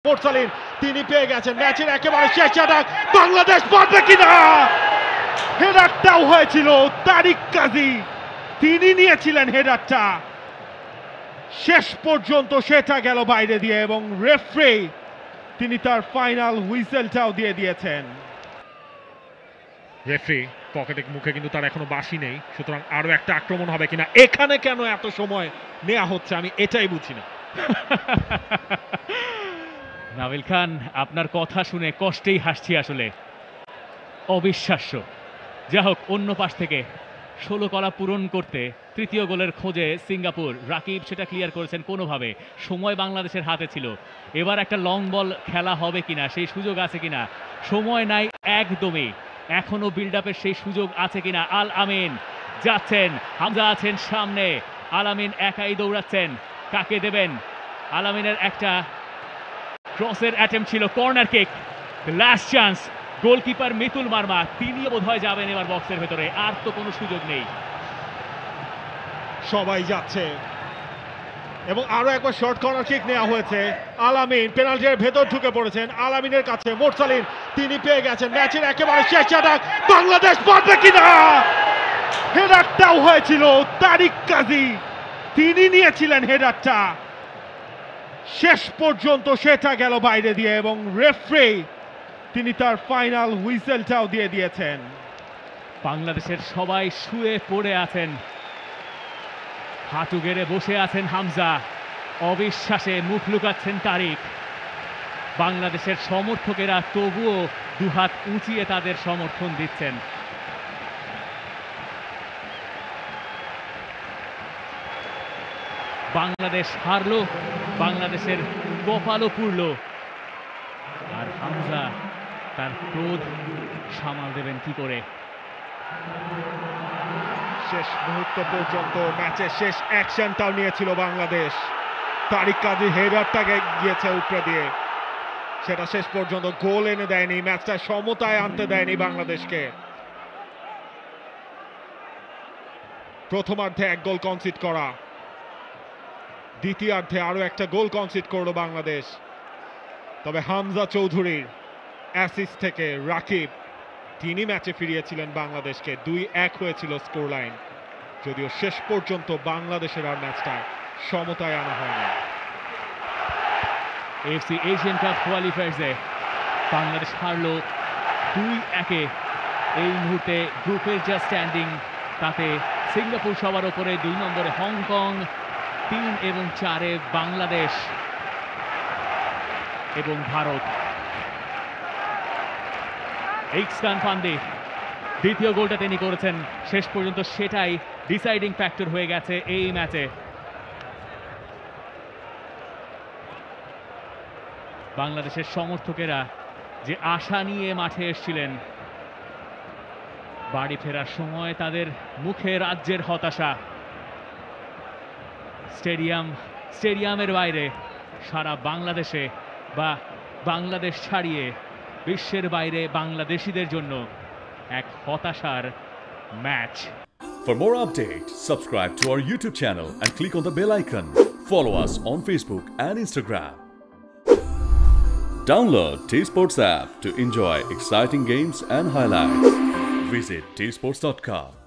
মোরসালিন তিনি পেয়ে গেছেন ম্যাচের একেবারে শেষ আটাক বাংলাদেশ পারবে কিনা। হেডারটাও হয়েছিল তারিক কাজী, তিনি নিয়েছিলেন হেডারটা, শেষ পর্যন্ত সেটা গেল বাইরে দিয়ে এবং রেফারি তিনি তার ফাইনাল হুইসেলটাও দিয়ে দিয়েছেন। রেফারি পকেটে মুখে কিন্তু তার এখনো বাসি নেই, সুতরাং আরো একটা আক্রমণ হবে কিনা। এখানে কেন এত সময় নেওয়া হচ্ছে আমি এটাই বুঝি না। নাবিল খান, আপনার কথা শুনে কষ্টেই হাসছি আসলে, অবিশ্বাস্য। যা হোক, অন্য পাশ থেকে 16 কলা পূরণ করতে তৃতীয় গোলের খোঁজে সিঙ্গাপুর, রাকিব সেটা ক্লিয়ার করেছেন কোনোভাবে, সময় বাংলাদেশের হাতে ছিল। এবার একটা লং বল খেলা হবে কিনা, সেই সুযোগ আছে কিনা, সময় নাই একদমই, এখনো বিল্ড আপের সেই সুযোগ আছে কিনা। আল আমিন যাচ্ছেন, হামজা আছেন সামনে, আল আমিন একাই দৌড়াচ্ছেন, কাকে দেবেন? আল আমিনের একটা ক্রসের অ্যাটেম্প ছিল, corner kick, last chance. Goalkeeper Mitul Marma তিনিও বোধহয় যাবেন এবার বক্সের ভেতরে, আর তো কোনো সুযোগ নেই। সবাই যাচ্ছে এবং আরো একবার শর্ট কর্নার কিক নেওয়া হয়েছে। আল আমিন পেনাল্টির ভেতর ঢুকে পড়েছেন, আল আমিনের কাছে মোরসালিন তিনি পেয়ে গেছেন ম্যাচের একেবারে শেষ আটাক বাংলাদেশ পারবে কিনা। হেডারটাও হয়েছিল তারিক কাজী, তিনি নিয়েছিলেন হেডারটা, শেষ পর্যন্ত সেটা গেল বাইরে দিয়ে এবং রেফারি তিনি তার ফাইনাল হুইসেলটাও দিয়ে দিয়েছেন। বাংলাদেশের সবাই শুয়ে পড়ে আছেন, হাঁটু গেড়ে বসে আছেন হামজা, অবিশ্বাসে মুখ লুকাচ্ছেন তারিক। বাংলাদেশের সমর্থকেরা তবুও দুহাত উঁচিয়ে তাদের সমর্থন দিচ্ছেন। বাংলাদেশ হারলো, বাংলাদেশের কপালও পুড়ল, আর হামজা তার ক্রোধ সামাল দেবেন কি করে। শেষ মুহূর্ত পর্যন্ত ম্যাচের শেষ অ্যাকশনটাও নিয়েছিল বাংলাদেশ, তারিক কাজী হেডারটাকে গিয়েছে উপরে দিয়ে, সেটা শেষ পর্যন্ত গোল এনে দেয়নি, ম্যাচটা সমতায় আনতে দেয়নি বাংলাদেশকে। প্রথমার্ধে এক গোল কনসিড করা, দ্বিতীয়ার্ধে আরো একটা গোল কনসিড করলো বাংলাদেশ, তবে হামজা চৌধুরীর অ্যাসিস্ট থেকে রাকিব তিনি ম্যাচে ফিরিয়েছিলেন বাংলাদেশকে। 2-1 হয়েছিল স্কোর লাইন, যদিও শেষ পর্যন্ত বাংলাদেশের আর ম্যাচটা সমতায় আনা হয়নি। এফসি এশিয়ান কাপ কোয়ালিফায়ার্সে বাংলাদেশ হারলো 2-1। এই মুহূর্তে গ্রুপের যা স্ট্যান্ডিং তাতে সিঙ্গাপুর সবার ওপরে, 2 নম্বরে হংকং, 3 এবং 4-এ বাংলাদেশ এবং ভারত। ইকসান ফান্দি দ্বিতীয় গোলটা তিনি করেছেন, শেষ পর্যন্ত সেটাই ডিসাইডিং ফ্যাক্টর হয়ে গেছে এই ম্যাচে। বাংলাদেশের সমর্থকেরা যে আশা নিয়ে মাঠে এসেছিলেন, বাড়ি ফেরার সময় তাদের মুখে রাজ্যের হতাশা। স্টেডিয়ামের বাইরে সারা বাংলাদেশে বা বাংলাদেশ ছাড়িয়ে বিশ্বের বাইরে বাংলাদেশিদের জন্য এক হতাশার match. For more updates, subscribe to our YouTube channel and click on the bell icon. Follow us on Facebook and Instagram. Download T-Sports app to enjoy exciting games and highlights. Visit tsports.com.